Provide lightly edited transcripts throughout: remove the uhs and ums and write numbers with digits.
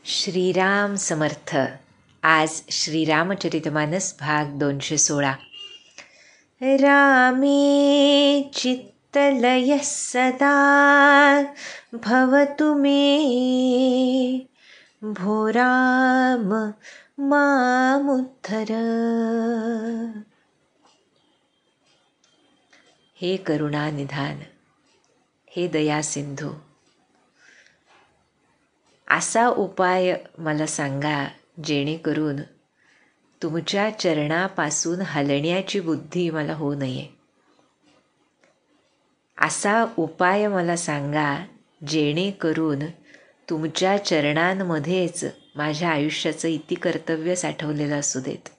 श्रीराम समर्थ. आज श्रीरामचरितमानस भाग 216. रामे चित्तलयः सदा भवतु मे, भो राम मामुद्धर. हे करुणानिधान, हे दया सिंधू, असा उपाय मला सांगा जेणेकरून तुमच्या चरणापासून हलण्याची बुद्धी मला होऊ नये. असा उपाय मला सांगा जेणेकरून तुमच्या चरणांमध्येच माझ्या आयुष्याचं इतिकर्तव्य साठवलेलं असू देत.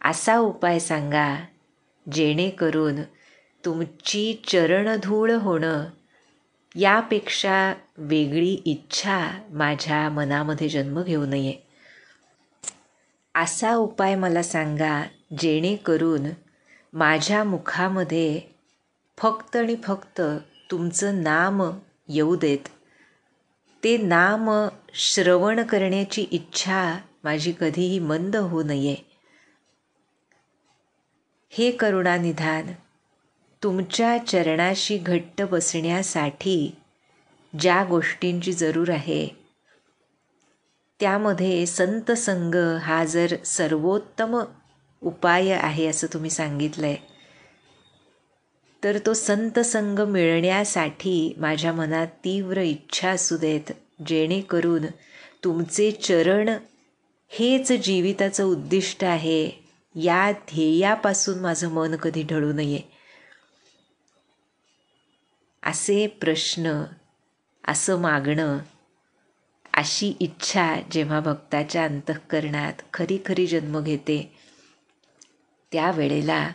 असा उपाय सांगा जेणेकरून तुमची चरणधूळ होणं यापेक्षा वेगळी इच्छा माझ्या मनामध्ये जन्म घेऊ नये. असा उपाय मला सांगा जेणेकरून माझ्या मुखामध्ये फक्त आणि फक्त तुमचं नाम येऊ देत. ते नाम श्रवण करण्याची इच्छा माझी कधीही मंद होऊ नये. हे करुणानिधान, तुमच्या चरणाशी घट्ट बसण्यासाठी ज्या गोष्टींची जरूर आहे त्यामध्ये संतसंग हा जर सर्वोत्तम उपाय आहे असं तुम्ही सांगितलं आहे, तर तो संतसंग मिळण्यासाठी माझ्या मनात तीव्र इच्छा असू देत, जेणेकरून तुमचे चरण हेच जीविताचं उद्दिष्ट आहे या ध्येयापासून माझं मन कधी ढळू नये. असे प्रश्न, असं मागणं, अशी इच्छा जेव्हा भक्ताच्या अंतःकरणात खरी खरी जन्म घेते, त्यावेळेला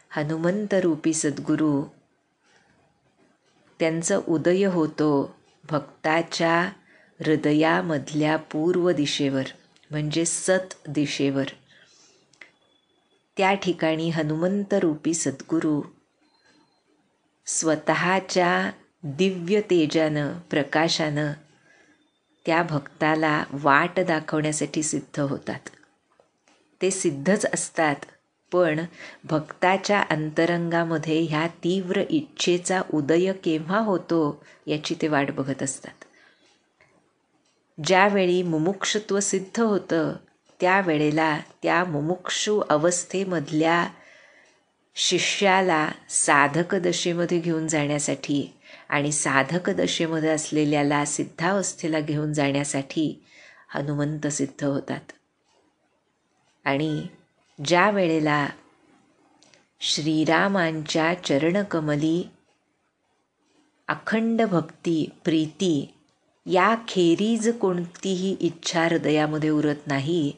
हनुमंत रूपी सद्गुरू त्यांचा उदय होतो भक्ताच्या हृदयामधल्या पूर्व दिशेवर, म्हणजे सत दिशेवर. त्या ठिकाणी हनुमंत रूपी सद्गुरू स्वतःच्या दिव्य तेजानं, प्रकाशानं त्या भक्ताला वाट दाखवण्यासाठी सिद्ध होतात. ते सिद्धच असतात, पण भक्ताच्या अंतरंगामध्ये ह्या तीव्र इच्छेचा उदय केव्हा होतो याची ते वाट बघत असतात. ज्यावेळी मुमुक्षुत्व सिद्ध होतं त्यावेळेला त्या मुमुक्षु अवस्थेमधल्या शिष्याला साधक दशेमध्ये घेऊन जाण्यासाठी आणि साधक दशेमध्ये असलेल्याला सिद्धावस्थेला घेऊन जाण्यासाठी हनुमंत सिद्ध होतात. आणि ज्या वेळेला श्रीरामांच्या चरणकमली अखंड भक्ती, प्रीती याखेरीज कोणतीही इच्छा हृदयामध्ये उरत नाही,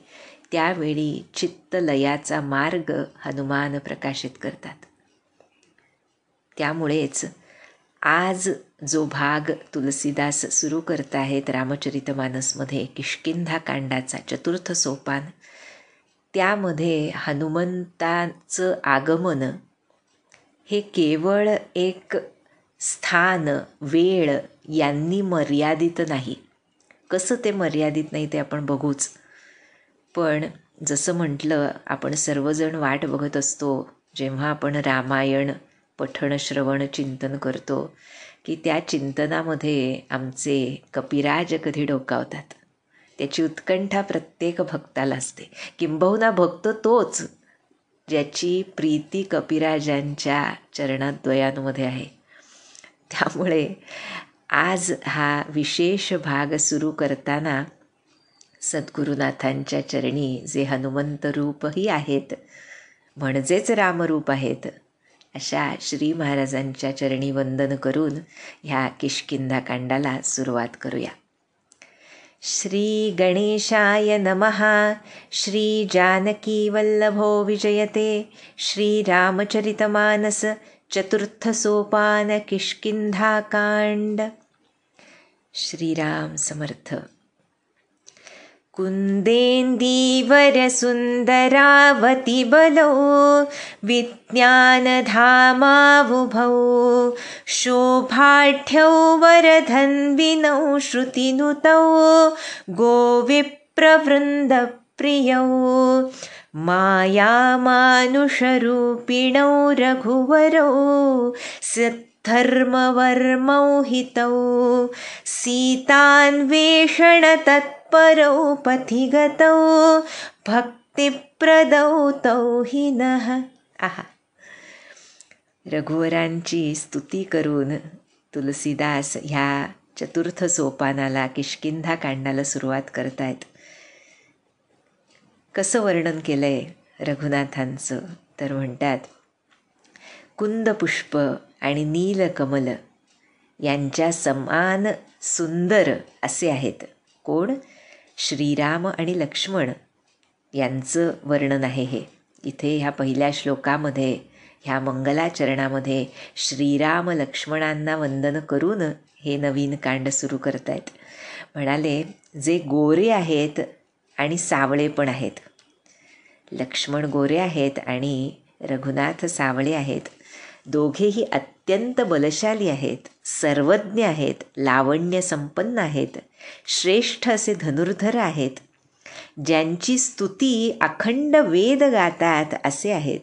त्यावेळी चित्तलयाचा मार्ग हनुमान प्रकाशित करतात. त्यामुळेच आज जो भाग तुलसीदास सुरू करत आहेत रामचरितमानसमध्ये, किष्किंधा कांडाचा 4th सोपान, त्यामध्ये हनुमंताचं आगमन हे केवळ एक स्थान, वेळ यांनी मर्यादित नाही. कसं ते मर्यादित नाही ते आपण बघूच. पण जसं म्हटलं, आपण सर्वजण वाट बघत असतो जेव्हा आपण रामायण पठण, श्रवण, चिंतन करतो, की त्या चिंतनामध्ये आमचे कपिराज कधी डोकावतात. त्याची उत्कंठा प्रत्येक भक्ताला असते. किंबहुना भक्त तोच ज्याची प्रीती कपिराजांच्या चरणाद्वयांमध्ये आहे. त्यामुळे आज हा विशेष भाग सुरू करताना सद्गुरुनाथांच्या चरणी जे हनुमंत रूपही आहेत, म्हणजेच रामरूप आहेत, अशा श्री महाराजांच्या चरणी वंदन करून ह्या किष्किंधा कांडाला सुरुवात करूया. श्री गणेशाय नमः. श्री जानकी वल्लभो विजयते. श्री रामचरितमानस 4th सोपान किष्किंधा कांड. श्रीराम समर्थ. कुन्देन्दीवरसुन्दरावतिबलौ विज्ञानधामावुभौ शोभाढ्यौ वरधन्विनौ श्रुतिनुतौ गोविप्रवृन्दप्रियौ मायामानुषरूपिणौ रघुवरौ धर्मवर्मौ हितौ सीतान्वेषणतत्परौ पथिगतौ भक्तिप्रदौ तौ हि नः. आहा, रघुवरांची स्तुती करून तुलसीदास ह्या चतुर्थ सोपानाला किष्किंधा कांडाला सुरुवात करतायत. कसं वर्णन केलंय रघुनाथांचं तर म्हणतात, कुंदपुष्प आणि नीलकमल यांच्या समान सुंदर असे आहेत. कोण? श्रीराम आणि लक्ष्मण यांचं वर्णन आहे हे. इथे ह्या पहिल्या श्लोकामध्ये, ह्या मंगलाचरणामध्ये श्रीराम लक्ष्मणांना वंदन करून हे नवीन कांड सुरू करतायत. म्हणाले, जे गोरे आहेत आणि सावळे पण आहेत. लक्ष्मण गोरे आहेत आणि रघुनाथ सावळे आहेत. दोघेही अत्यंत बलशाली आहेत, सर्वज्ञ आहेत, लावण्य संपन्न आहेत, श्रेष्ठ असे धनुर्धर आहेत, ज्यांची स्तुती अखंड वेद गातात असे आहेत,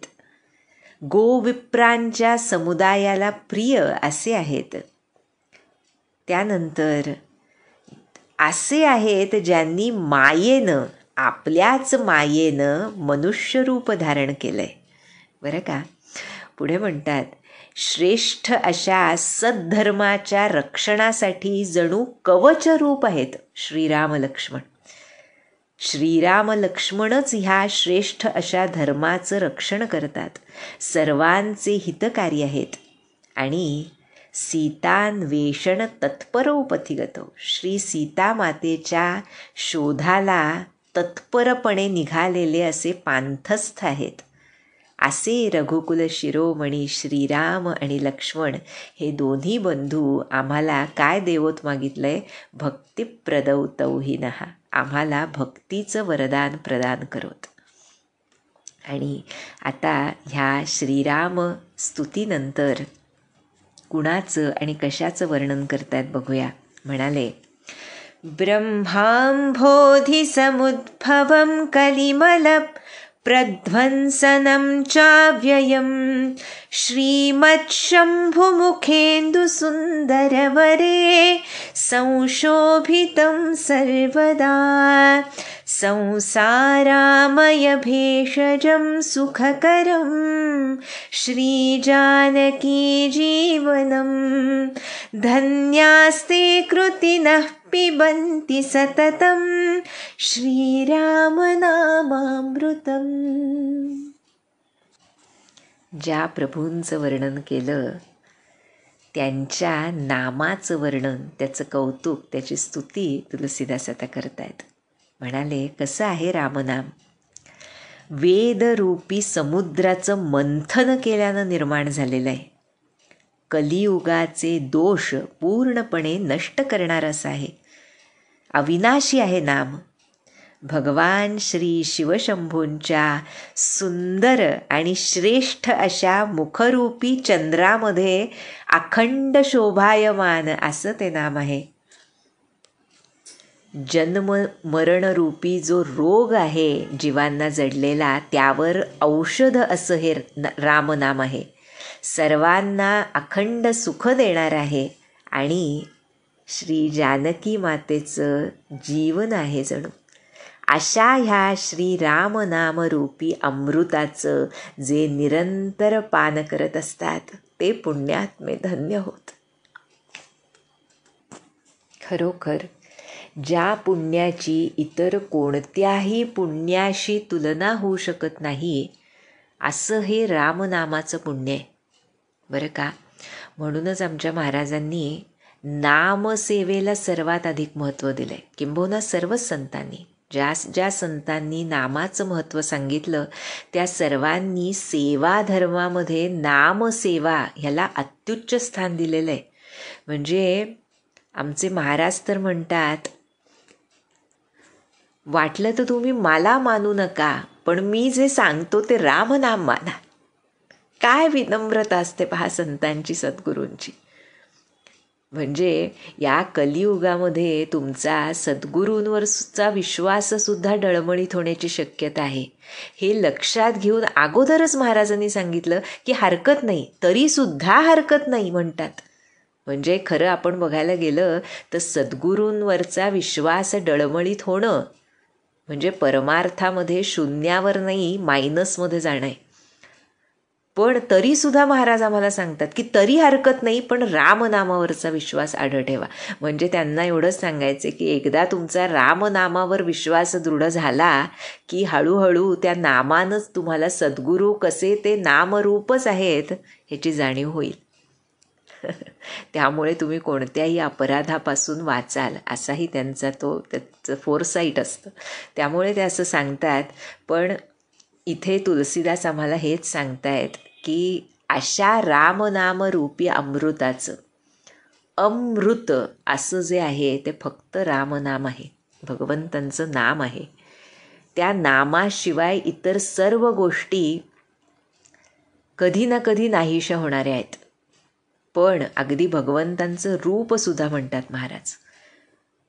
गोविप्रांच्या समुदायाला प्रिय असे आहेत. त्यानंतर असे आहेत ज्यांनी मायेनं, आपल्याच मायेनं मनुष्यरूप धारण केलंय. बरं का? पुढे म्हणतात, श्रेष्ठ अशा सद्धर्माच्या रक्षणासाठी जणू कवचरूप आहेत श्रीराम लक्ष्मण. श्रीराम लक्ष्मणच ह्या श्रेष्ठ अशा धर्माचं रक्षण करतात, सर्वांचे हितकारी आहेत. आणि सीतान्वेषण तत्परो पथिगतो, श्री सीतामातेच्या शोधाला तत्परपणे निघालेले असे पांथस्थ आहेत. असे रघुकुल शिरोमणी श्रीराम आणि लक्ष्मण हे दोन्ही बंधू आम्हाला काय देवोत मागितलंय? भक्तिप्रदौ तौ हि नः, आम्हाला भक्तीचं वरदान प्रदान करोत. आणि आता ह्या श्रीराम स्तुतीनंतर कुणाचं आणि कशाचं वर्णन करतात बघूया. म्हणाले, ब्रह्मांभोधि समुद्भवं कलिमल प्रध्वंसनं चाव्ययं श्रीमच्छम्भुमुखेन्दुसुन्दरवरे संशोभितं सर्वदा संसारामयभेषजं सुखकरं श्रीजानकीजीवनं धन्यास्ते कृतिनः पिबन्ति सततं श्रीरामनामामृतम्. ज्या प्रभूंचं वर्णन केलं त्यांच्या नामाचं वर्णन, त्याचं कौतुक, त्याची स्तुती तुलसीदास आता करतायत. म्हणाले, कसं आहे रामनाम? वेदरूपी समुद्राचं मंथन केल्यानं निर्माण झालेलं आहे. कलियुगाचे दोष पूर्णपणे नष्ट करणारं असं आहे. अविनाशी आहे नाम. भगवान श्री शिवशंभूंच्या सुंदर आणि श्रेष्ठ अशा मुखरूपी चंद्रामध्ये अखंड शोभायमान असं ते नाम आहे. जन्म मरणरूपी जो रोग आहे जीवांना जडलेला, त्यावर औषध असं हे रामनाम आहे. सर्वांना अखंड सुख देणार आहे आणि श्री जानकी मातेचं जीवन आहे जणू. अशा ह्या श्रीरामनामरूपी अमृताचं जे निरंतर पान करत असतात ते पुण्यात्मे धन्य होत. खरोखर ज्या पुण्याची इतर कोणत्याही पुण्याशी तुलना होऊ शकत नाही असं हे रामनामाचं पुण्य आहे. बरं का? म्हणूनच आमच्या महाराजांनी नामसेवेला सर्वात अधिक महत्त्व दिलं आहे. किंबहुना सर्वच संतांनी, ज्या संतांनी नामाचं महत्त्व सांगितलं त्या सर्वांनी सेवा धर्मामध्ये नामसेवा ह्याला अत्युच्च स्थान दिलेलं आहे. म्हणजे आमचे महाराज तर म्हणतात, वाटलं तर तुम्ही मला मानू नका, पण मी जे सांगतो ते रामनाम माना. काय विनम्रता असते पहा संतांची, सद्गुरूंची. म्हणजे या कलियुगामध्ये तुमचा सद्गुरूंवरचा विश्वाससुद्धा डळमळीत होण्याची शक्यता आहे. हे लक्षात घेऊन अगोदरच महाराजांनी सांगितलं की हरकत नाही, तरीसुद्धा हरकत नाही म्हणतात. म्हणजे खरं आपण बघायला गेलं तर सद्गुरूंवरचा विश्वास डळमळीत होणं म्हणजे परमार्थामध्ये शून्यावर नाही, मायनसमध्ये जाणं आहे. पण तरीसुद्धा महाराज आम्हाला सांगतात की तरी हरकत नाही, पण रामनामावरचा विश्वास आढळ ठेवा. म्हणजे त्यांना एवढंच सांगायचं की एकदा तुमचा रामनामावर विश्वास दृढ झाला की हळूहळू त्या नामानंच तुम्हाला सद्गुरू कसे ते नामरूपच आहेत ह्याची जाणीव होईल. त्यामुळे तुम्ही कोणत्याही अपराधापासून वाचाल असाही त्याचं फोरसाईट असतं. त्यामुळे ते असं सांगतात. पण इथे तुलसीदास आम्हाला हेच सांगतायत की अशा रामनामरूपी अमृताचं, अमृत असं जे आहे ते फक्त रामनाम आहे, भगवंतांचं नाम आहे. त्या नामाशिवाय इतर सर्व गोष्टी कधी ना कधी नाहीशा होणाऱ्या आहेत. पण अगदी भगवंतांचं रूपसुद्धा म्हणतात महाराज.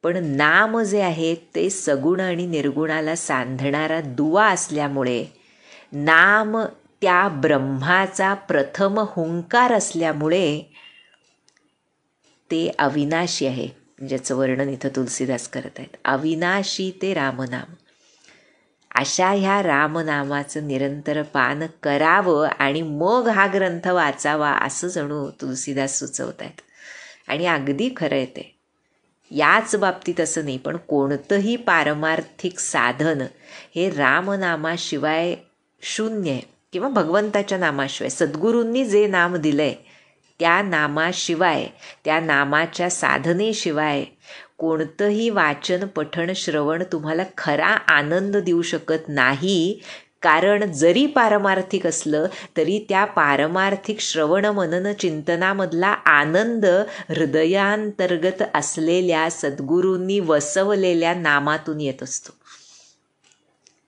पण नाम जे आहे ते सगुण आणि निर्गुणाला सांधणारा दुवा असल्यामुळे, नाम त्या ब्रह्माचा प्रथम हुंकार असल्यामुळे ते अविनाशी आहे, ज्याचं वर्णन इथं तुलसीदास करत आहेत. अविनाशी ते रामनाम. अशा ह्या रामनामाचं निरंतर पान करावं आणि मग हा ग्रंथ वाचावा असं जणू तुलसीदास सुचवत आहेत. आणि अगदी खरं आहे ते. याच बाबतीत असं नाही, पण कोणतंही पारमार्थिक साधन हे रामनामाशिवाय शून्य आहे, किंवा भगवंताच्या नामाशिवाय, सद्गुरूंनी जे नाम दिलं आहे त्या नामाशिवाय, त्या नामाच्या साधनेशिवाय कोणतंही वाचन, पठण, श्रवण तुम्हाला खरा आनंद देऊ शकत नाही. कारण जरी पारमार्थिक असलं तरी त्या पारमार्थिक श्रवण मनन चिंतनामधला आनंद हृदयांतर्गत असलेल्या सद्गुरूंनी वसवलेल्या नामातून येत असतो.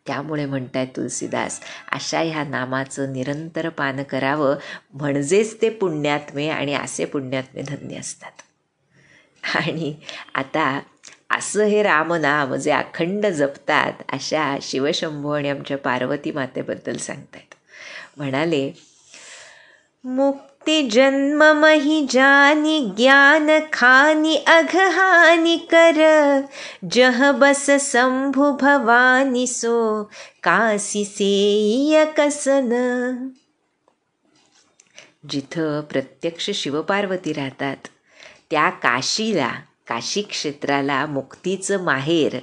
त्यामुळे म्हणतायत तुलसीदास, अशा ह्या नामाचं निरंतर पान करावं, म्हणजेच ते पुण्यात्मे, आणि असे पुण्यात्मे धन्य असतात. आणि आता असं हे रामनाम जे अखंड जपतात अशा शिवशंभू आणि आमच्या पार्वती मातेबद्दल सांगतायत. म्हणाले, मुक्ती जन्म मही जानी ज्ञान खानी अघहानी कर, जह बस शंभु भवानी सो काशी सेय कसन. जिथं प्रत्यक्ष शिवपार्वती राहतात त्या काशीला, काशी क्षेत्राला मुक्तीचं माहेर,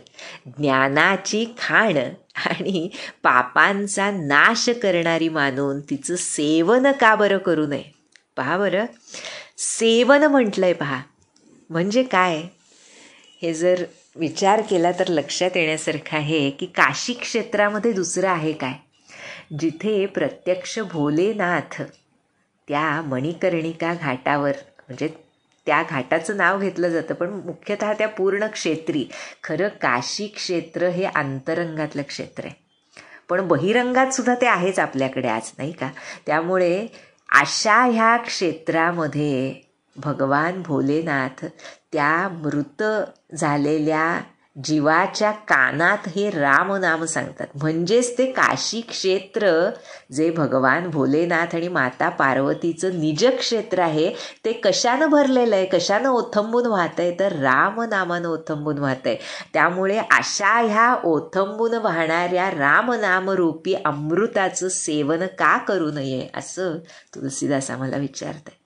ज्ञानाची खाण आणि पापांचा नाश करणारी मानून तिचं सेवन का बरं करू नये. पहा बरं, सेवन म्हटलंय पहा, म्हणजे काय हे जर विचार केला तर लक्षात येण्यासारखं आहे की काशी क्षेत्रामध्ये दुसरं आहे काय, जिथे प्रत्यक्ष भोलेनाथ त्या मणिकर्णिका घाटावर, म्हणजे त्या घाटाचं नाव घेतलं जातं, पण मुख्यतः त्या पूर्ण क्षेत्री. खरं काशी क्षेत्र हे अंतरंगातलं क्षेत्र आहे, पण बहिरंगात सुद्धा ते आहेच आपल्याकडे आज, नाही का. त्यामुळे अशा ह्या क्षेत्रामध्ये भगवान भोलेनाथ त्या मृत झालेल्या जीवाच्या कानात हे रामनाम सांगतात. म्हणजेच ते काशी क्षेत्र जे भगवान भोलेनाथ आणि माता पार्वतीचं निज क्षेत्र आहे ते कशानं भरलेलं आहे, कशानं ओथंबून वाहत आहे, तर रामनामानं ओथंबून वाहत आहे. त्यामुळे अशा ह्या ओथंबून वाहणाऱ्या रामनामरूपी अमृताचं सेवन का करू नये असं तुलसीदास आम्हाला विचारत आहेत.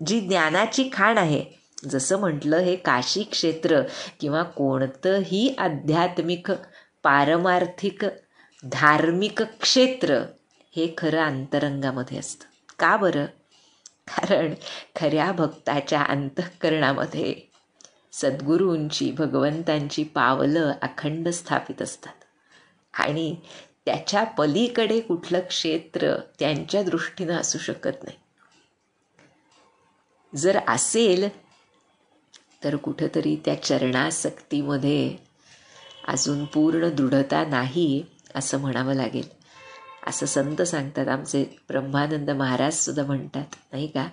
जी ज्ञानाची खाण आहे, जसं म्हटलं हे काशी क्षेत्र किंवा कोणतंही आध्यात्मिक, पारमार्थिक, धार्मिक क्षेत्र हे खरं अंतरंगामध्ये असतं. का बरं? कारण खऱ्या भक्ताच्या अंतःकरणामध्ये सद्गुरूंची, भगवंतांची पावलं अखंड स्थापित असतात आणि त्याच्या पलीकडे कुठलं क्षेत्र त्यांच्या दृष्टीनं असू शकत नाही. जर असेल तर कुठंतरी त्या चरणासक्तीमध्ये अजून पूर्ण दृढता नाही असं म्हणावं लागेल. असं संत सांगतात. आमचे ब्रह्मानंद महाराज सुद्धा म्हणतात, नाही का,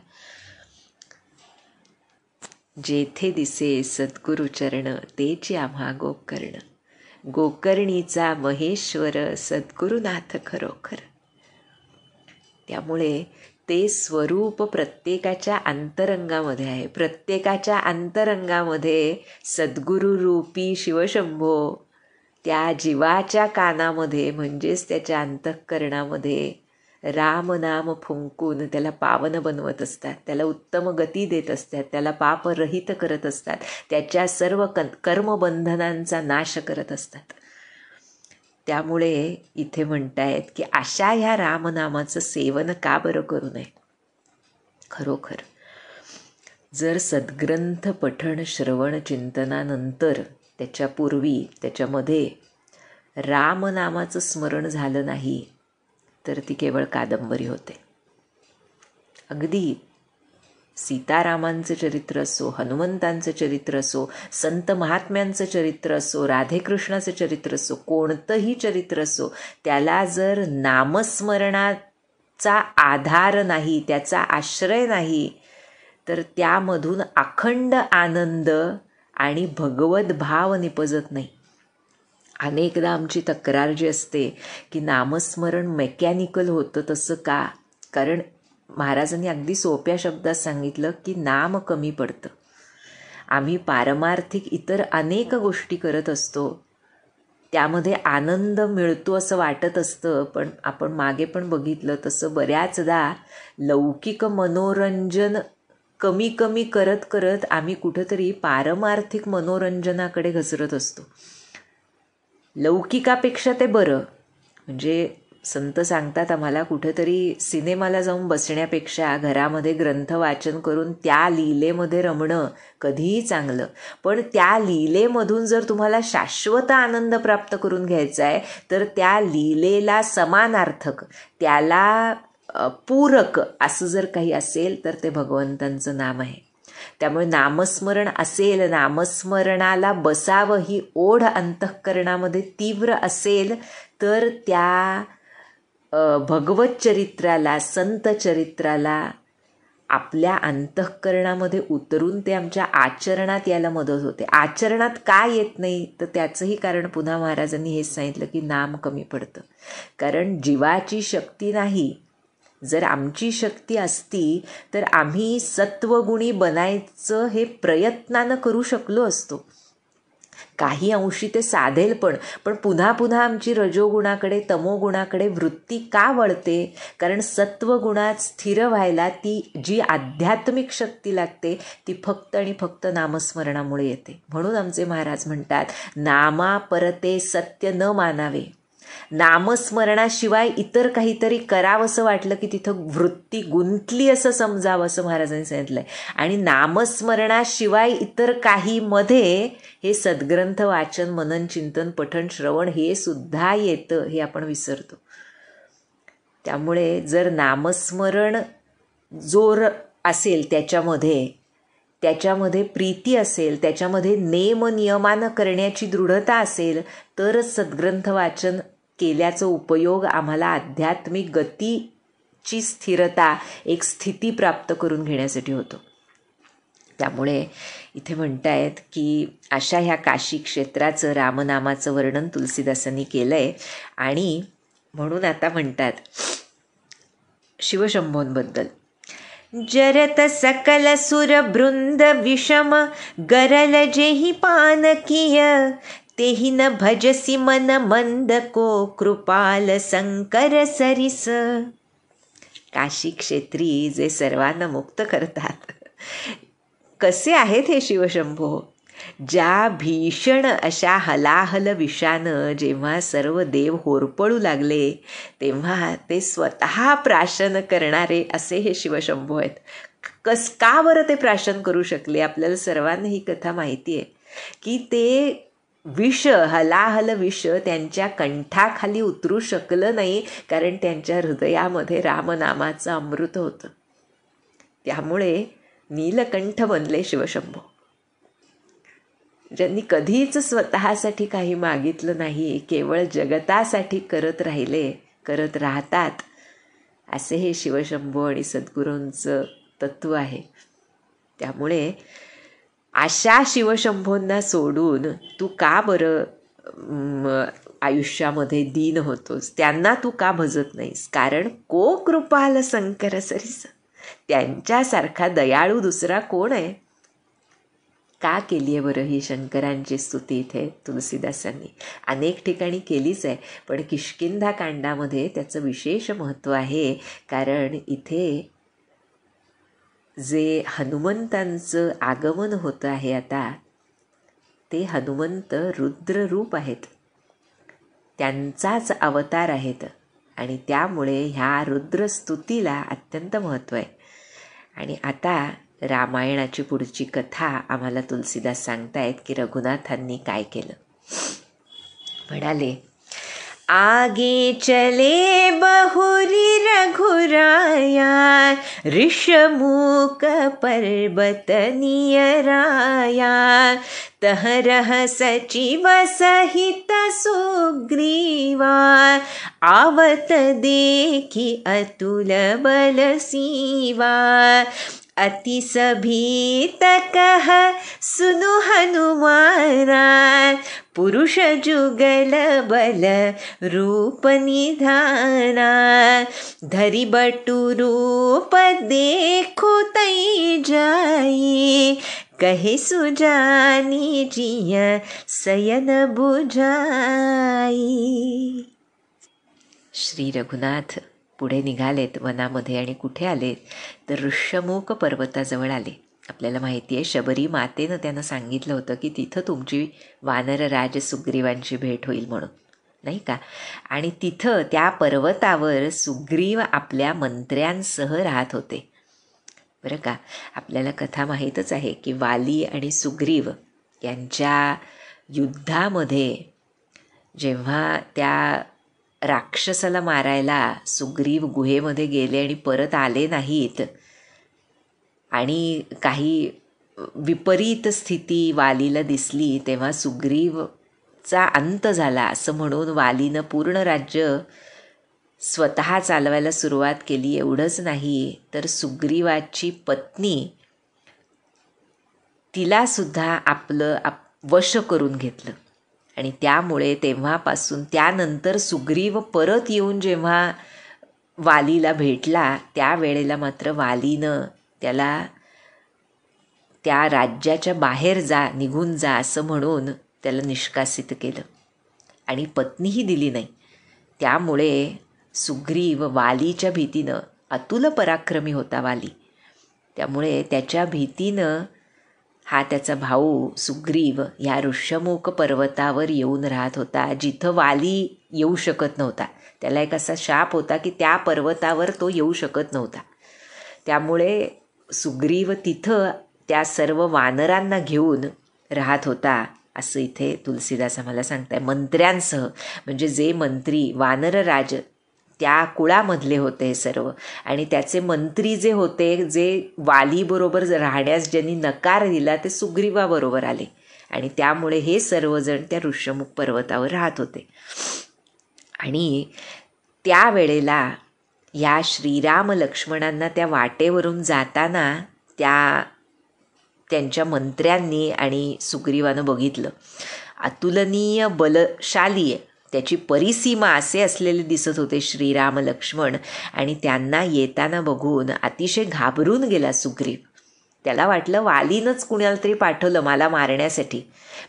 जेथे दिसे सद्गुरु चरण तेची आम्हा गोकर्ण, गोकर्णीचा महेश्वर सद्गुरुनाथ खरोखर. त्यामुळे ते स्वरूप प्रत्येकाच्या अंतरंगामध्ये आहे. प्रत्येकाच्या अंतरंगामध्ये सद्गुरु रूपी शिवशंभो त्या जीवाच्या कानामध्ये म्हणजेच त्याच्या अंतःकरणामध्ये रामनाम फुंकून त्याला पावन बनवत असतात, त्याला उत्तम गती देत असतात, त्याला पापरहित करत असतात, त्याच्या सर्व कर्मबंधनांचा नाश करत असतात. त्यामुळे इथे म्हणतायत की अशा ह्या रामनामाचं सेवन का बरं करू नये. खरोखर जर सद्ग्रंथ पठण श्रवण चिंतनानंतर त्याच्यापूर्वी त्याच्यामध्ये रामनामाचं स्मरण झालं नाही तर ती केवळ कादंबरी होते. अगदी सीतारामांचं चरित्र असो, हनुमंतांचं चरित्र असो, संत महात्म्यांचं चरित्र असो, राधेकृष्णाचं चरित्र असो, कोणतंही चरित्र असो, त्याला जर नामस्मरणाचा आधार नाही, त्याचा आश्रय नाही, तर त्यामधून अखंड आनंद आणि भगवत भाव निपजत नाही. अनेकदा आमची तक्रार जी असते की नामस्मरण मेकॅनिकल होतं, तसं का? कारण महाराजांनी अगदी सोप्या शब्दात सांगितलं की नाम कमी पडतं. आम्ही पारमार्थिक इतर अनेक गोष्टी करत असतो, त्यामध्ये आनंद मिळतो असं वाटत असतं, पण आपण मागे पण बघितलं तसं बऱ्याचदा लौकिक मनोरंजन कमी कमी करत करत आम्ही कुठंतरी पारमार्थिक मनोरंजनाकडे घसरत असतो. लौकिकापेक्षा ते बरं. म्हणजे संत सांगतात आम्हाला, कुठेतरी सिनेमाला जाऊन बसण्यापेक्षा घरामध्ये ग्रंथ वाचन करून त्या लीलेमध्ये रमणं कधीही चांगलं. पण त्या लीलेमधून जर तुम्हाला शाश्वत आनंद प्राप्त करून घ्यायचा आहे तर त्या लीलेला समानार्थक, त्याला पूरक असं जर काही असेल तर ते भगवंतांचं नाम आहे. त्यामुळे नामस्मरण असेल, नामस्मरणाला बसावं ही ओढ अंतःकरणामध्ये तीव्र असेल तर त्या भगवत चरित्राला, संत चरित्राला आपल्या अंतःकरणामध्ये उतरून ते आमच्या आचरणात यायला मदत होते. आचरणात का येत नाही तर त्याचंही कारण पुन्हा महाराजांनी हेच सांगितलं की नाम कमी पडतं. कारण जीवाची शक्ती नाही. जर आमची शक्ती असती तर आम्ही सत्वगुणी बनायचं हे प्रयत्नानं करू शकलो असतो. काही अंशी ते साधेल, पण पुन्हा पुन्हा आमची रजोगुणाकडे तमोगुणाकडे वृत्ती का वळते? कारण सत्वगुणात स्थिर व्हायला ती जी आध्यात्मिक शक्ती लागते ती फक्त आणि फक्त नामस्मरणामुळे येते. म्हणून आमचे महाराज म्हणतात, नामा परते सत्य न मानावे. नामस्मरणाशिवाय इतर काहीतरी करावंसं वाटलं की तिथं वृत्ती गुंतली असं समजावं, असं महाराजांनी सांगितलंय. आणि नामस्मरणाशिवाय इतर काही मध्ये हे सद्ग्रंथ वाचन, मनन, चिंतन, पठण, श्रवण हे सुद्धा येतं, हे आपण विसरतो. त्यामुळे जर नामस्मरण जोर असेल त्याच्यामध्ये प्रीती असेल, त्याच्यामध्ये नेमनियमानं करण्याची दृढता असेल तरच सद्ग्रंथ वाचन केल्याचा उपयोग आम्हाला आध्यात्मिक गतीची स्थिरता, एक स्थिती प्राप्त करून घेण्यासाठी होतो. त्यामुळे इथे म्हणतायत की अशा ह्या काशी क्षेत्राचं रामनामाचं वर्णन तुलसीदासांनी केलंय. आणि म्हणून आता म्हणतात शिवशंभोंबद्दल, जरत सकल सुर बृंद विषम गरल जेही पानकीय, तेही न भजसी मन मंद को कृपाल शंकर सरिस. काशी क्षेत्री जे सर्वांना मुक्त करतात, कसे आहेत हे शिवशंभो? ज्या भीषण अशा हलाहल विषानं जेव्हा सर्व देव होरपळू लागले तेव्हा ते स्वतः प्राशन करणारे असे हे शिवशंभो आहेत. का बरं ते प्राशन करू शकले? आपल्याला सर्वांना ही कथा माहिती आहे की ते विष, हलाहल विष त्यांच्या कंठाखाली उतरू शकलं नाही, कारण त्यांच्या हृदयामध्ये रामनामाचं अमृत होतं. त्यामुळे नीलकंठ बनले शिवशंभो. ज्यांनी कधीच स्वतःसाठी काही मागितलं नाही, केवळ जगतासाठी करत राहतात, असे हे शिवशंभो आणि सद्गुरूंचं तत्व आहे. त्यामुळे अशा शिवशंभोंना सोडून तू का बरं आयुष्यामध्ये दीन होतोस, त्यांना तू का भजत नाहीस? कारण को कृपाल शंकर सरिस, त्यांच्यासारखा दयाळू दुसरा कोण आहे? का केली आहे बरं ही शंकरांची स्तुती इथे तुलसीदासांनी? अनेक ठिकाणी केलीच आहे, पण किष्किंधा कांडामध्ये त्याचं विशेष महत्त्व आहे. कारण इथे जे हनुमंतांचं आगमन होतं आहे आता, ते हनुमंत रुद्ररूप आहेत, त्यांचाच अवतार आहेत. आणि त्यामुळे ह्या रुद्रस्तुतीला अत्यंत महत्त्व आहे. आणि आता रामायणाची पुढची कथा आम्हाला तुलसीदास सांगतायत की रघुनाथांनी काय केलं. म्हणाले, आगे चले बहुरी रघुराया, ऋषमुख पर्वत नियराया, तह रह सचिव सहित सुग्रीवा, आवत देखी अतुल बल सीवा, अति सभीत कह सुनु हनुमाना, पुरुष जुगल बल रूप निधाना, धरि बटु रूप देखो तै जाई, कहे सुजानी जिय सयन बुझाई. श्री रघुनाथ पुढे निघालेत वनामध्ये आणि कुठे आलेत तर ऋष्यमुख पर्वताजवळ आले. आपल्याला माहिती आहे शबरी मातेनं त्यांना सांगितलं होतं की तिथं तुमची वानरराज सुग्रीवांची भेट होईल म्हणून, नाही का? आणि तिथं त्या पर्वतावर सुग्रीव आपल्या मंत्र्यांसह राहत होते, बरं का? आपल्याला कथा माहीतच आहे की वाली आणि सुग्रीव यांच्या युद्धामध्ये जेव्हा त्या राक्षसाला मारायला सुग्रीव गुहेमध्ये गेले आणि परत आले नाहीत, आणि काही विपरीत स्थिती वालीला दिसली, तेव्हा सुग्रीवचा अंत झाला असं म्हणून वालीनं पूर्ण राज्य स्वतः चालवायला सुरुवात केली. एवढंच नाही तर सुग्रीवाची पत्नी तिलासुद्धा आपलं वश करून घेतलं. आणि त्यामुळे तेव्हापासून त्यानंतर सुग्रीव परत येऊन जेव्हा वालीला भेटला, त्यावेळेला मात्र वालीनं त्याला त्या राज्याच्या बाहेर निघून जा असं म्हणून त्याला निष्कासित केलं आणि पत्नीही दिली नाही. त्यामुळे सुग्रीव वालीच्या भीतीनं, अतुल पराक्रमी होता वाली, त्यामुळे त्याच्या भीतीनं हा त्याचा भाऊ सुग्रीव ह्या ऋष्यमुख पर्वतावर येऊन राहत होता, जिथं वाली येऊ शकत नव्हता. त्याला एक असा शाप होता की त्या पर्वतावर तो येऊ शकत नव्हता. त्यामुळे सुग्रीव तिथं त्या सर्व वानरांना घेऊन राहत होता, असं इथे तुलसीदास आम्हाला सांगताय. मंत्र्यांसह, म्हणजे जे मंत्री वानरराज त्या कुळामधले होते सर्व, आणि त्याचे मंत्री जे होते, जे वालीबरोबर राहण्यास ज्यांनी नकार दिला, ते सुग्रीवाबरोबर आले. आणि त्यामुळे हे सर्वजण त्या ऋष्यमुख पर्वतावर राहत होते. आणि त्यावेळेला या श्रीराम लक्ष्मणांना त्या वाटेवरून जाताना त्यांच्या मंत्र्यांनी आणि सुग्रीवानं बघितलं. अतुलनीय बलशाली आहे, त्याची परिसीमा असे असलेले दिसत होते श्रीराम लक्ष्मण. आणि त्यांना येताना बघून अतिशय घाबरून गेला सुग्रीव. त्याला वाटलं वालीनंच कुणाला तरी पाठवलं मला मारण्यासाठी.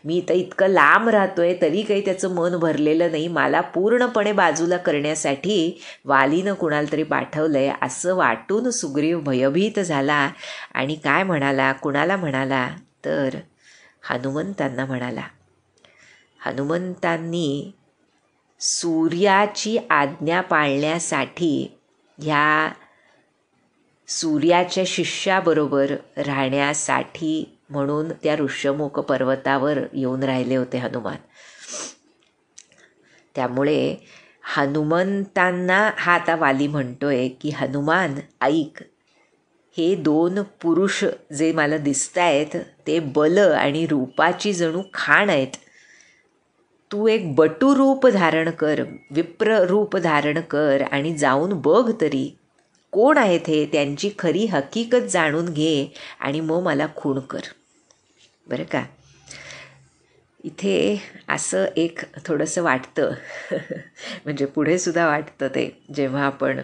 मी तर इतकं लांब राहतोय तरी काही त्याचं मन भरलेलं नाही, मला पूर्णपणे बाजूला करण्यासाठी वालीनं कुणाला तरी पाठवलं आहे असं वाटून सुग्रीव भयभीत झाला. आणि काय म्हणाला, कुणाला म्हणाला तर हनुमंतांना म्हणाला. हनुमंतांनी सूर्याची आज्ञा पाळण्यासाठी ह्या सूर्याच्या शिष्याबरोबर राहण्यासाठी म्हणून त्या ऋष्यमुख पर्वतावर येऊन राहिले होते हनुमान. त्यामुळे हनुमंतांना हा आता वाली म्हणतोय की हनुमान ऐक, हे दोन पुरुष जे मला दिसत आहेत ते बल आणि रूपाची जणू खाण आहेत. तू एक बटू रूप धारण कर, विप्र रूप धारण कर आणि जाऊन बघ तरी कोण आहेत हे, त्यांची खरी हकीकत जाणून घे आणि मग मला खूण कर. बरं का, इथे असं एक थोडंसं वाटतं म्हणजे पुढे सुद्धा वाटतं ते, जेव्हा आपण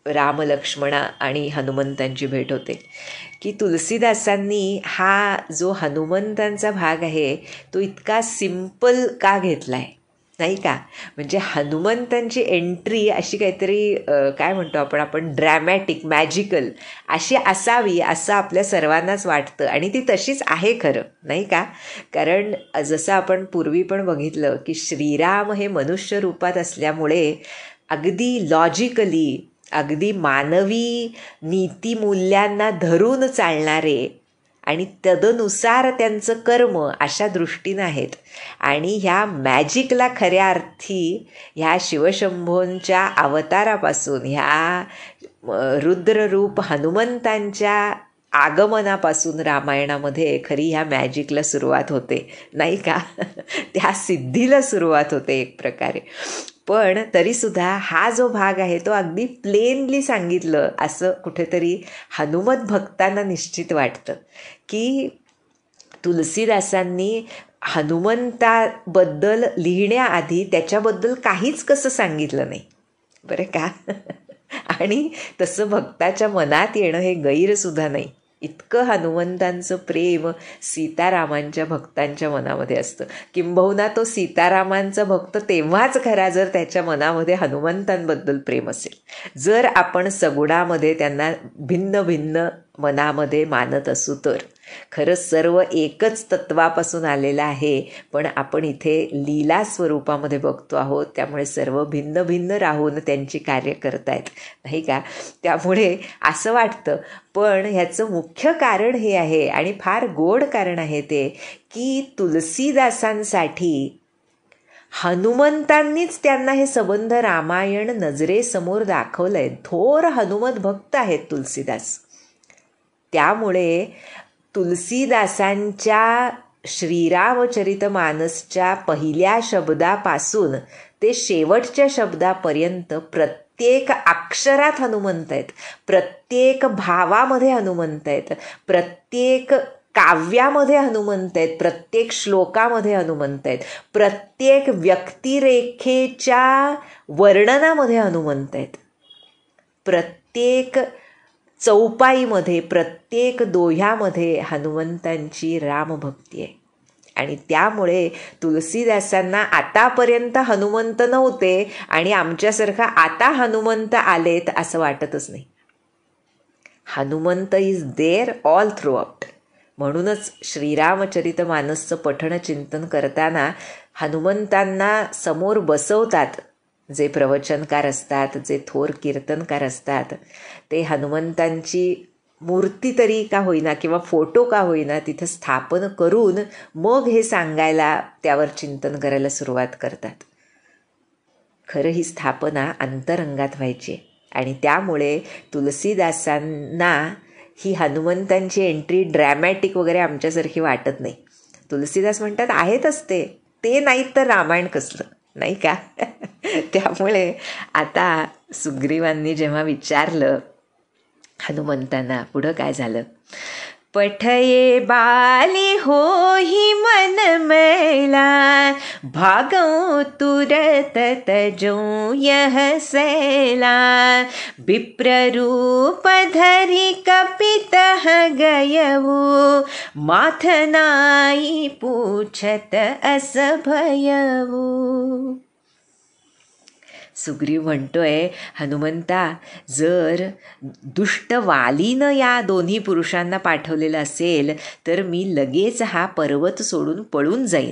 राम लक्ष्मणा आणि हनुमंतांची भेट होते, की तुलसीदासांनी हा जो हनुमंतांचा भाग आहे तो इतका सिम्पल का घेतला आहे नाही का. म्हणजे हनुमंतांची एंट्री अशी काहीतरी काय म्हणतो आपण ड्रॅमॅटिक, मॅजिकल अशी असावी असं आपल्या सर्वांनाच वाटतं आणि ती तशीच आहे खरं नाही का. कारण जसं आपण पूर्वी पण बघितलं की श्रीराम हे मनुष्य रूपात असल्यामुळे अगदी लॉजिकली, अगदी मानवी नीतिमूल्यांना धरून चालणारे आणि तदनुसार त्यांचं कर्म अशा दृष्टीनं आहेत. आणि ह्या मॅजिकला खऱ्या अर्थी ह्या शिवशंभोंच्या अवतारापासून, ह्या रुद्ररूप हनुमंतांच्या आगमनापासून रामायणामध्ये खरी ह्या मॅजिकला सुरुवात होते नाही का त्या सिद्धीला सुरुवात होते एक प्रकारे. पण तरीसुद्धा हा जो भाग आहे तो अगदी प्लेनली सांगितलं असं कुठेतरी हनुमत भक्तांना निश्चित वाटतं की तुलसीदासांनी हनुमंताबद्दल लिहिण्याआधी त्याच्याबद्दल काहीच कसं सांगितलं नाही. बरं का आणि तसं भक्ताच्या मनात येणं हे गैरसुद्धा नाही. इतकं हनुमंतांचं प्रेम सीतारामांच्या भक्तांच्या मनामध्ये असतं. किंबहुना तो सीतारामांचा भक्त तेव्हाच खरा जर त्याच्या मनामध्ये हनुमंतांबद्दल प्रेम असेल. जर आपण सगुणामध्ये त्यांना भिन्न भिन्न मनामध्ये मानत असू तर. खरंच सर्व एकच तत्वापासून आलेलं आहे, पण आपण इथे लीला स्वरूपामध्ये बघतो आहोत, त्यामुळे सर्व भिन्न भिन्न राहून त्यांची कार्य करतायत नाही का. त्यामुळे असं वाटतं. पण ह्याचं मुख्य कारण हे आहे आणि फार गोड कारण आहे ते, की तुलसीदासांसाठी हनुमंतांनीच त्यांना हे संबंध रामायण नजरेसमोर दाखवलंय. थोर हनुमत भक्त आहेत तुलसीदास. त्यामुळे तुलसीदासांच्या श्रीरामचरितमानसच्या पहिल्या शब्दापासून ते शेवटच्या शब्दापर्यंत प्रत्येक अक्षरात हनुमंत आहेत, प्रत्येक भावामध्ये हनुमंत आहेत, प्रत्येक काव्यामध्ये हनुमंत आहेत, प्रत्येक श्लोकामध्ये हनुमंत आहेत, प्रत्येक व्यक्तिरेखेच्या वर्णनामध्ये हनुमंत आहेत, प्रत्येक चौपाईमध्ये, प्रत्येक दोह्यामध्ये हनुमंतांची रामभक्ती आहे. आणि त्यामुळे तुलसीदासांना आतापर्यंत हनुमंत नव्हते आणि आमच्यासारखा आता हनुमंत आलेत असं वाटतच नाही. Hanumant is there all throughout. म्हणूनच श्रीरामचरितमानसचं पठण चिंतन करताना हनुमंतांना समोर बसवतात. जे प्रवचनकार असतात, जे थोर कीर्तनकार असतात, ते हनुमंतांची मूर्ती तरी का होईना किंवा फोटो का होईना तिथं स्थापन करून मग हे सांगायला, त्यावर चिंतन करायला सुरुवात करतात. खरं ही स्थापना अंतरंगात व्हायची आणि त्यामुळे तुलसीदासांना ही हनुमंतांची एंट्री ड्रॅमॅटिक वगैरे आमच्यासारखी वाटत नाही. तुलसीदास म्हणतात आहेतच ते नाहीत तर रामायण कसलं नाही का. त्यामुळे आता सुग्रीवांनी जेव्हा विचारलं हनुमंतांना, पुढं काय झालं, पठये बाली होही मन मैला, भागौ तुरत तजो यह सैला, विप्ररूप धरि कपित गयऊ, माथनाई पूछत अस भयऊ. सुग्रीव म्हणतोय, हनुमंता, जर दुष्ट वालीनं या दोन्ही पुरुषांना पाठवलेलं असेल तर मी लगेच हा पर्वत सोडून पळून जाईन.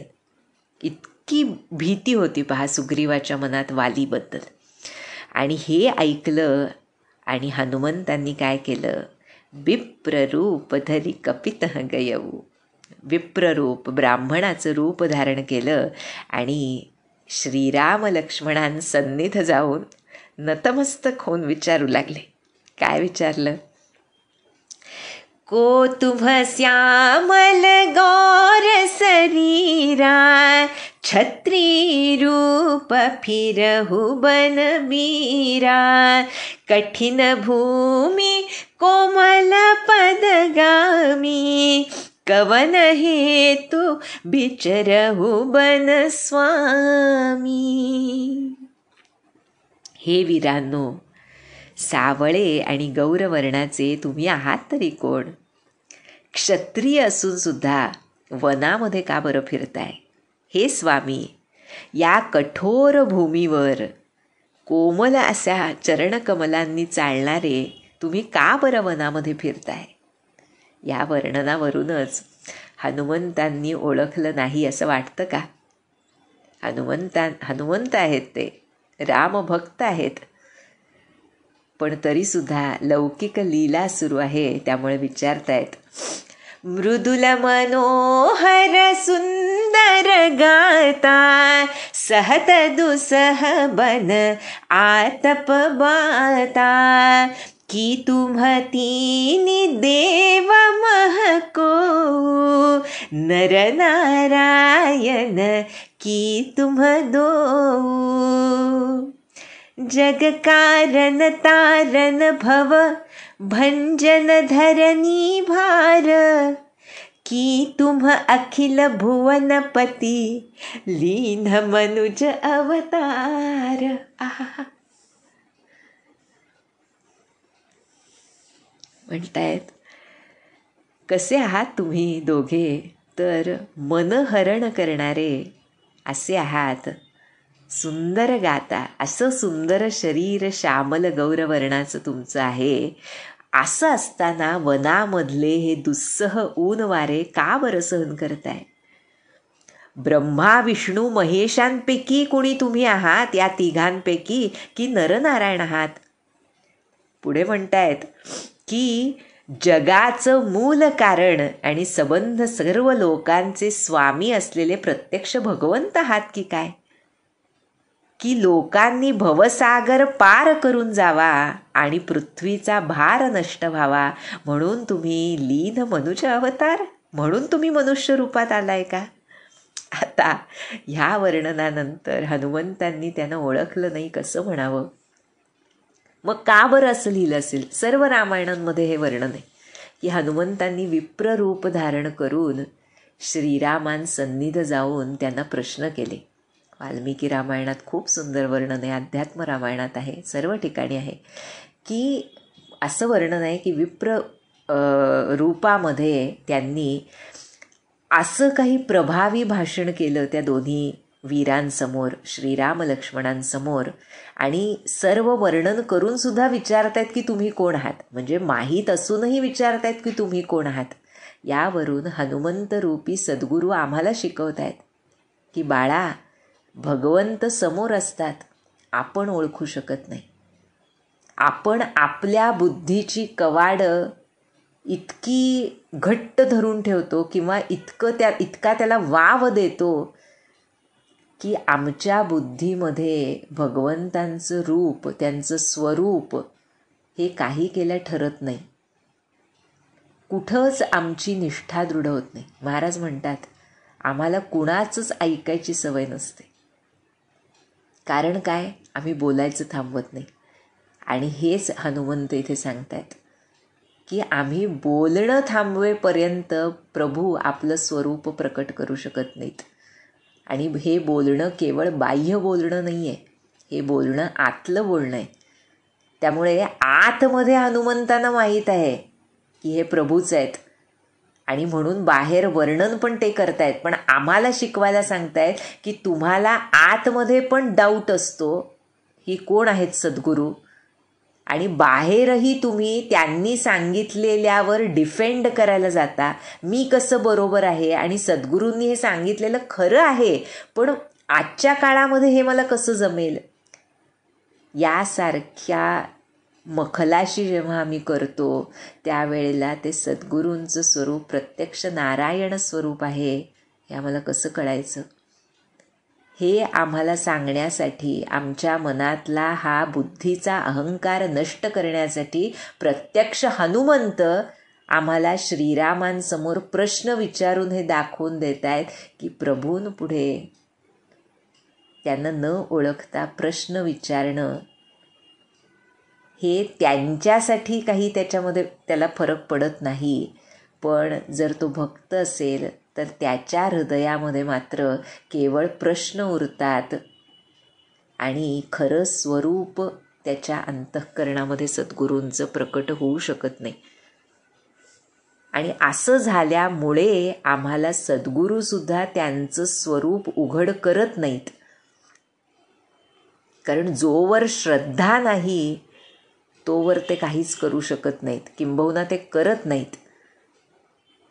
इतकी भीती होती पहा सुग्रीवाच्या मनात वालीबद्दल. आणि हे ऐकलं आणि हनुमंतांनी काय केलं, विप्ररूप धरी कपित गयऊ. विप्ररूप, ब्राह्मणाचं रूप धारण केलं आणि श्रीराम लक्ष्मणांसन्निध जाऊन नतमस्तक होऊन विचारू लागले. काय विचारलं, को तुम श्यामल गौर शरीरा, छत्री रूप फिरहु बन बीरा, कठिन भूमि कोमल पदगामी, कवन हेतु बिचरहु बन स्वामी. हे वीरांनो, सावळे आणि गौरवर्णाचे तुम्ही आहात तरी कोण? क्षत्रिय असून सुद्धा वनामध्ये का बरं फिरताय? हे स्वामी, या कठोर भूमीवर कोमल अशा चरणकमलांनी चालणारे तुम्ही का बरं वनामध्ये फिरताय? या वर्णनावरूनच हनुमंतांनी ओळखलं नाही असं वाटतं का? हनुमंत आहेत, ते रामभक्त आहेत, पण तरीसुद्धा लौकिक लीला सुरू आहे, त्यामुळे विचारतायत. मृदुल मनोहर सुंदर गाता, सहत दुसह बन आतप बाता, की तुम तीनी देव महको, नर नारायण की तुम दो, जग कारण तारण भव भंजन धरनी भार, की तुम अखिल भुवनपती लीन मनुज अवतार. आहा, म्हणतायत कसे आहात तुम्ही दोघे? तर मनहरण करणारे असे आहात. सुंदर गाता, असं सुंदर शरीर श्यामल गौरवर्णाचं तुमचं आहे. असं असताना वनामधले हे दुस्सह ऊन वारे का बरं सहन करताय? ब्रह्मा विष्णू महेशांपैकी कुणी तुम्ही आहात? या तिघांपैकी की नरनारायण आहात? पुढे म्हणतायत की जगाचं मूल कारण आणि संबंध सर्व लोकांचे स्वामी असलेले प्रत्यक्ष भगवंत आहात की काय? की लोकांनी भवसागर पार करून जावा आणि पृथ्वीचा भार नष्ट व्हावा म्हणून तुम्ही लीन मनुष्य अवतार, म्हणून तुम्ही मनुष्य रूपात आलाय का? आता ह्या वर्णनानंतर हनुमंतांनी त्यांना ओळखलं नाही, कसं म्हणावं? मग का बरं असं लिहिलं असेल? सर्व रामायणांमध्ये हे वर्णन आहे की हनुमंतांनी विप्र रूप धारण करून श्रीरामांसन्निध जाऊन त्यांना प्रश्न केले. वाल्मिकी रामायणात खूप सुंदर वर्णन आहे, अध्यात्म रामायणात आहे, सर्व ठिकाणी आहे की असं वर्णन आहे की विप्र रूपामध्ये त्यांनी असं काही प्रभावी भाषण केलं त्या दोन्ही वीरांसमोर, श्रीराम लक्ष्मणांसमोर, आणि सर्व वर्णन करून सुद्धा विचारतायत की तुम्ही कोण आहात. म्हणजे माहीत असूनही विचारतायत की तुम्ही कोण आहात. यावरून हनुमंत रूपी सद्गुरू आम्हाला शिकवतायत की बाळा, भगवंत समोर असतात, आपण ओळखू शकत नाही. आपण आपल्या बुद्धीची कवाडं इतकी घट्ट धरून ठेवतो किंवा इतका त्याला वाव देतो की आमच्या बुद्धीमध्ये भगवंतांचं रूप, त्यांचं स्वरूप हे काही केल्या ठरत नाही. कुठंच आमची निष्ठा दृढ होत नाही. महाराज म्हणतात, आम्हाला कुणाचंच ऐकायची सवय नसते. कारण काय? आम्ही बोलायचं थांबवत नाही. आणि हेच हनुमंत इथे सांगतायत की आम्ही बोलणं थांबवेपर्यंत प्रभू आपलं स्वरूप प्रकट करू शकत नाहीत. आणि हे बोलणं केवळ बाह्य बोलणं नाही आहे, हे बोलणं आतलं बोलणं आहे. त्यामुळे आतमध्ये हनुमंतांना माहीत आहे की हे प्रभूच आहेत आणि म्हणून बाहेर वर्णन पण ते करतायत, पण आम्हाला शिकवायला सांगतायत की तुम्हाला आतमध्ये पण डाऊट असतो ही कोण आहेत सद्गुरू, आणि बाहेरही तुम्ही त्यांनी सांगितलेल्यावर डिफेंड करायला जाता, मी कसं बरोबर आहे आणि सद्गुरूंनी हे सांगितलेलं खरं आहे, पण आजच्या काळामध्ये हे मला कसं जमेल. यासारख्या मखलाशी जेव्हा आम्ही करतो त्यावेळेला ते सद्गुरूंचं स्वरूप प्रत्यक्ष नारायण स्वरूप आहे हे आम्हाला कसं कळायचं. हे आम्हाला सांगण्यासाठी, आमच्या मनातला हा बुद्धीचा अहंकार नष्ट करण्यासाठी प्रत्यक्ष हनुमंत आम्हाला श्रीरामांसमोर प्रश्न विचारून हे दाखवून देत आहेत की प्रभूंपुढे त्यांना न ओळखता प्रश्न विचारणं हे त्यांच्यासाठी काही त्याच्यामध्ये त्याला फरक पडत नाही, पण जर तो भक्त असेल तर त्याच्या हृदयामध्ये मात्र केवळ प्रश्न उरतात आणि खरं स्वरूप त्याच्या अंतःकरणामध्ये सद्गुरूंचं प्रकट होऊ शकत नाही. आणि असं झाल्यामुळे आम्हाला सद्गुरूसुद्धा त्यांचं स्वरूप उघड करत नाहीत. कारण जोवर श्रद्धा नाही तोवर ते काहीच करू शकत नाहीत, किंबहुना ते करत नाहीत.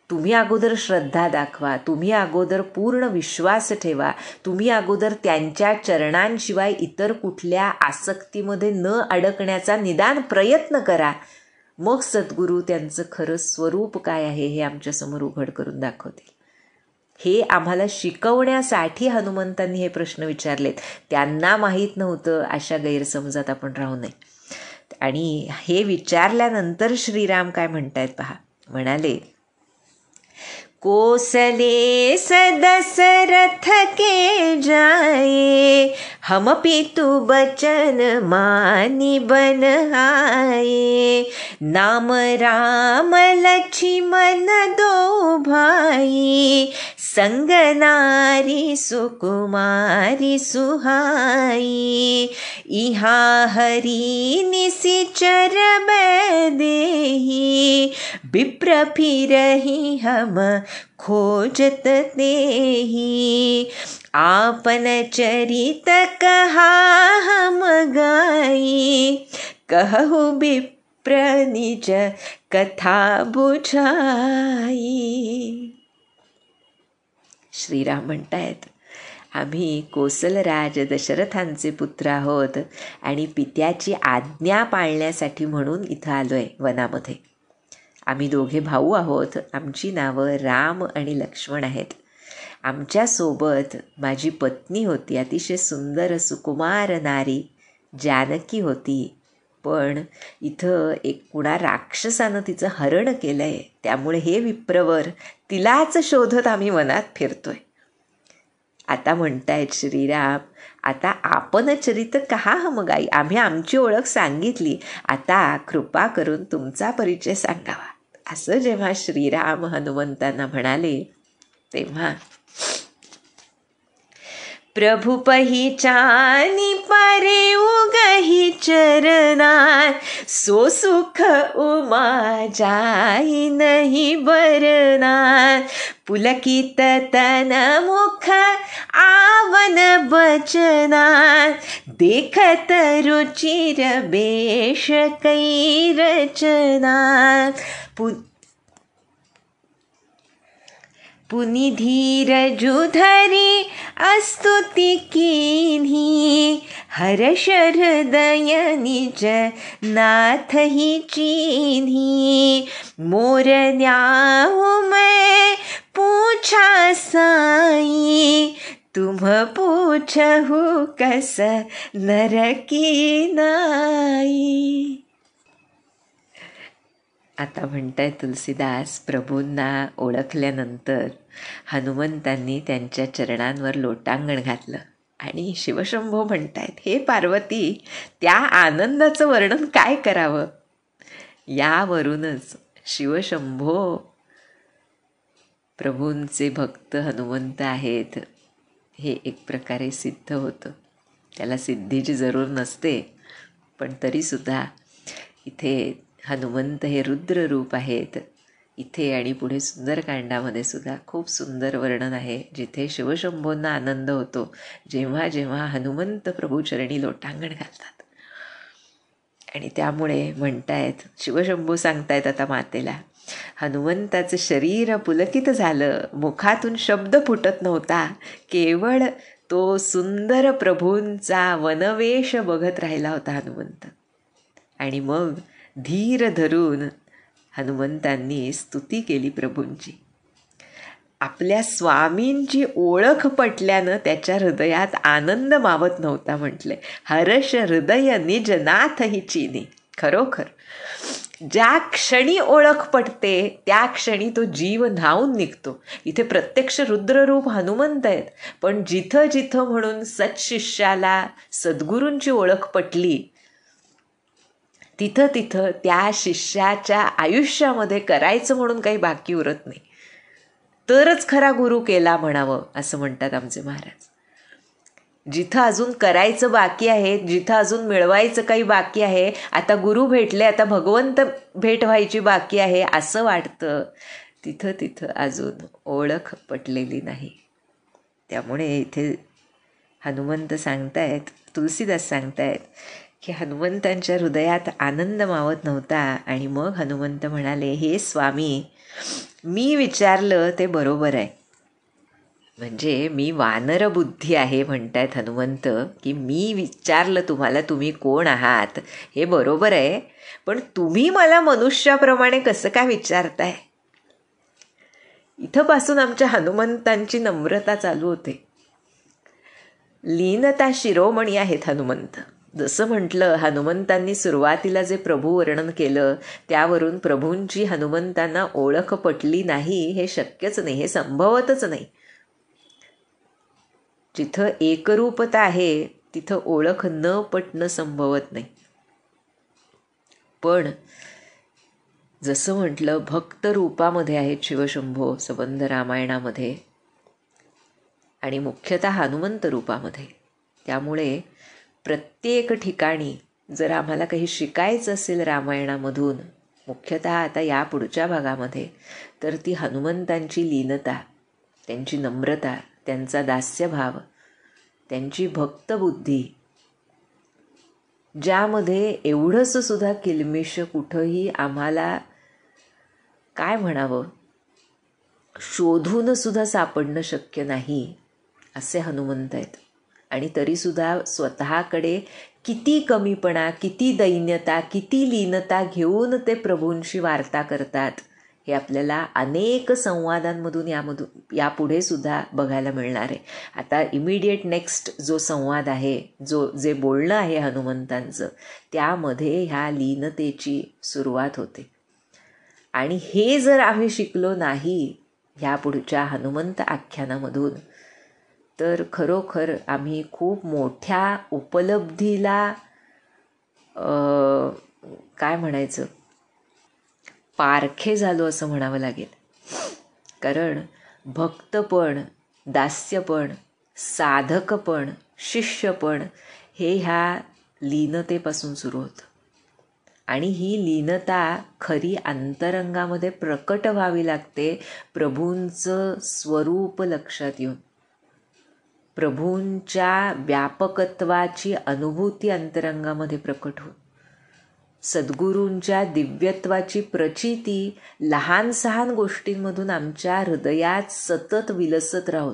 तुम्ही अगोदर श्रद्धा दाखवा, तुम्ही अगोदर पूर्ण विश्वास ठेवा, तुम्ही अगोदर त्यांच्या चरणांशिवाय इतर कुठल्या आसक्तीमध्ये न अडकण्याचा निदान प्रयत्न करा. मग सद्गुरू त्यांचं खरं स्वरूप काय आहे हे आमच्यासमोर उघड करून दाखवतील. हे आम्हाला शिकवण्यासाठी हनुमंतांनी हे प्रश्न विचारलेत. त्यांना माहीत नव्हतं अशा गैरसमजात आपण राहू नये. आणि हे विचारल्यानंतर श्रीराम काय म्हणतायत पहा. म्हणाले, कोसले सदशरथ के जाए, हम पितु बचन मानी बन आए, नाम राम लक्ष्मण दो भाई, संग नारी सुकुमारी सुहाई, इहाँ हरि निशिचर देहि, विप्र फिरहि हम खोजत तेहि, आपन चरित कहा हम गाई, कहु विप्र निज कथा बुझाई. श्रीराम म्हणतायत, आम्ही कोसलराज दशरथांचे पुत्र आहोत आणि पित्याची आज्ञा पाळण्यासाठी म्हणून इथं आलो आहे वनामध्ये. आम्ही दोघे भाऊ आहोत. आमची नावं राम आणि लक्ष्मण आहेत. आमच्यासोबत माझी पत्नी होती, अतिशय सुंदर सुकुमार नारी जानकी होती. पण इथं एक कुणा राक्षसानं तिचं हरण केलं आहे, त्यामुळे हे विप्रवर तिलाच शोधत आम्ही वनात फिरतोय. आता म्हणतायत श्रीराम, आता आपण चरित कहा हम गाई, आम्ही आमची ओळख सांगितली, आता कृपा करून तुमचा परिचय सांगावा. असं जेव्हा श्रीराम हनुमंतांना म्हणाले तेव्हा प्रभु पहिचानी परे उगहि चरना, सो सुख उमा जाई नहीं बरना, पुलकित तन मुख आवन बचना, देखत रुचिर बेश कई रचना, पुनि धीरजु धरि स्तुति कीन्ही, हर्ष हृदय निज नाथ ही चीन्ही, मोर न्याहु मैं पूछा साई, तुम पूछहु कस नर की नाई. आता म्हणताय तुलसीदास, प्रभूंना ओळखल्यानंतर हनुमंतांनी त्यांच्या चरणांवर लोटांगण घातलं आणि शिवशंभो म्हणतायत, हे पार्वती, त्या आनंदाचं वर्णन काय करावं. यावरूनच शिवशंभो प्रभूंचे भक्त हनुमंत आहेत हे एक प्रकारे सिद्ध होतं. त्याला सिद्धीची जरूर नसते, पण तरीसुद्धा इथे हनुमंत हे रुद्र रूप आहेत. इथे आणि पुढे सुंदरकांडामध्ये सुद्धा खूप सुंदर वर्णन आहे, जिथे शिवशंभोंना आनंद होतो जेव्हा जेव्हा हनुमंत प्रभूचरणी लोटांगण घालतात. आणि त्यामुळे म्हणतायत, शिवशंभो सांगतायत आता मातेला, हनुमंताचं शरीर पुलकित झालं, मुखातून शब्द फुटत नव्हता, केवळ तो सुंदर प्रभूंचा वनवेश बघत राहिला होता हनुमंत. आणि मग धीर धरून हनुमंतांनी स्तुती केली प्रभूंची. आपल्या स्वामींची ओळख पटल्यानं त्याच्या हृदयात आनंद मावत नव्हता म्हटले, हर्ष हृदय निज नाथ ही चीनी. खरोखर ज्या क्षणी ओळख पटते त्या क्षणी तो जीव धावून निघतो. इथे प्रत्यक्ष रुद्ररूप हनुमंत आहेत, पण जिथं जिथं म्हणून सत्शिष्याला सद्गुरूंची ओळख पटली तिथं तिथं त्या शिष्याच्या आयुष्यामध्ये करायचं म्हणून काही बाकी उरत नाही. तरच खरा गुरु केला म्हणावं असं म्हणतात आमचे महाराज. जिथं अजून करायचं बाकी आहे, जिथं अजून मिळवायचं काही बाकी आहे, आता गुरु भेटले, आता भगवंत भेट व्हायची बाकी आहे असं वाटतं, तिथं तिथं अजून ओळख पटलेली नाही. त्यामुळे इथे हनुमंत सांगतायत, तुलसीदास सांगतायत की हनुमंतांच्या हृदयात आनंद मावत नव्हता. आणि मग हनुमंत म्हणाले, हे स्वामी, मी विचारलं ते बरोबर आहे. म्हणजे मी वानर बुद्धी आहे म्हणतायत हनुमंत, की मी विचारलं तुम्हाला तुम्ही कोण आहात हे बरोबर आहे, पण तुम्ही मला मनुष्याप्रमाणे कसं काय विचारताय. इथंपासून आमच्या हनुमंतांची नम्रता चालू होते. लीनता शिरोमणी आहेत हनुमंत. जसं म्हटलं, हनुमंतांनी सुरुवातीला जे प्रभू वर्णन केलं त्यावरून प्रभूंची हनुमंतांना ओळख पटली नाही हे शक्यच नाही, हे संभवतच नाही. जिथं एकरूपता आहे तिथं ओळख न पटणं संभवत नाही. पण जसं म्हटलं, भक्त रूपामध्ये आहेत शिवशंभो संबंध रामायणामध्ये आणि मुख्यतः हनुमंत रूपामध्ये. त्यामुळे प्रत्येक ठिकाणी जर आम्हाला काही शिकायचं असेल रामायणामधून, मुख्यतः आता या पुढच्या भागामध्ये, तर ती हनुमंतांची लीनता, त्यांची नम्रता, त्यांचा दास्यभाव, त्यांची भक्तबुद्धी, ज्यामध्ये एवढंसं सुद्धा किलमिश कुठंही आम्हाला काय म्हणावं, शोधून सुद्धा सापडणं शक्य नाही असे हनुमंत आहेत. आणि तरीसुद्धा स्वतःकडे किती कमीपणा, किती दैन्यता, किती लीनता घेऊन ते प्रभूंशी वार्ता करतात हे आपल्याला अनेक संवादांमधून यापुढे सुद्धा बघायला मिळणार आहे. आता इमिडिएट नेक्स्ट जो संवाद आहे, जे बोलणं आहे हनुमंतांचं, त्यामध्ये ह्या लीनतेची सुरुवात होते. आणि हे जर आम्ही शिकलो नाही ह्या पुढच्या हनुमंत आख्यानामधून, तर खरोखर आम्ही खूप मोठ्या उपलब्धीला काय म्हणायचं, पारखे झालो असं म्हणावं लागेल. कारण भक्तपण, दास्यपण, साधकपण, शिष्यपण हे ह्या लीनतेपासून सुरू होतं. आणि ही लीनता खरी अंतरंगामध्ये प्रकट व्हावी लागते, प्रभूंचं स्वरूप लक्षात येऊन, प्रभूंच्या व्यापकत्वाची अनुभूती अंतरंगामध्ये प्रकट होऊन, सद्गुरूंच्या दिव्यत्वाची प्रचिती लहान सहान गोष्टींमधून आमच्या हृदयात सतत विलसत राहून.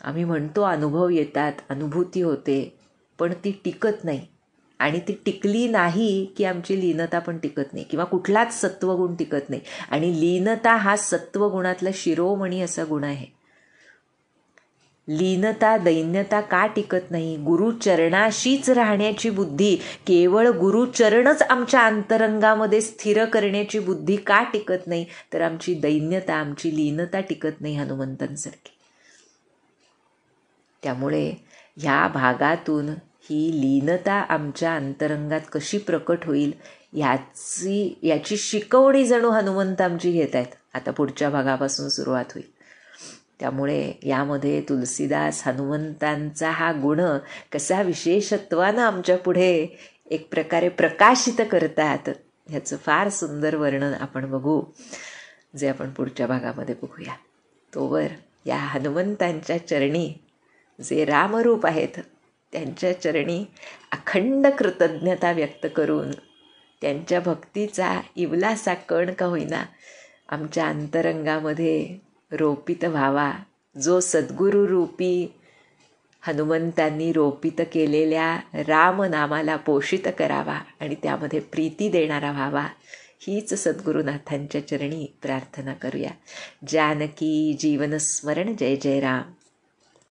आम्ही म्हणतो अनुभव येतात, अनुभूती होते, पण ती टिकत नाही. आणि ती टिकली नाही की आमची लीनता पण टिकत नाही, किंवा कुठलाच सत्वगुण टिकत नाही. आणि लीनता हा सत्वगुणातला शिरोमणी असा गुण आहे. लीनता, दैन्यता का टिकत नाही? गुरुचरणाशीच राहण्याची बुद्धी, केवळ गुरुचरणच आमच्या अंतरंगामध्ये स्थिर करण्याची बुद्धी का टिकत नाही? तर आमची दैन्यता, आमची लीनता टिकत नाही हनुमंतांसारखी. त्यामुळे ह्या भागातून ही लीनता आमच्या अंतरंगात कशी प्रकट होईल याची शिकवणी जणू हनुमंत आमची घेत आहेत. आता पुढच्या भागापासून सुरुवात होईल. त्यामुळे यामध्ये तुलसीदास हनुमंतांचा हा गुण कसा विशेषत्वानं आमच्या पुढे एक प्रकारे प्रकाशित करतात, ह्याचं फार सुंदर वर्णन आपण बघू, जे आपण पुढच्या भागामध्ये बघूया. तोवर या हनुमंतांच्या चरणी, जे रामरूप आहेत, त्यांच्या चरणी अखंड कृतज्ञता व्यक्त करून त्यांच्या भक्तीचा इवलासा कण का होईना आमच्या अंतरंगामध्ये रोपित व्हावा. जो सद्गुरू रूपी हनुमंतांनी रोपित केलेल्या रामनामाला पोषित करावा आणि त्यामध्ये प्रीती देणारा व्हावा, हीच सद्गुरुनाथांच्या चरणी प्रार्थना करूया. जानकी जीवन स्मरण. जय जय राम.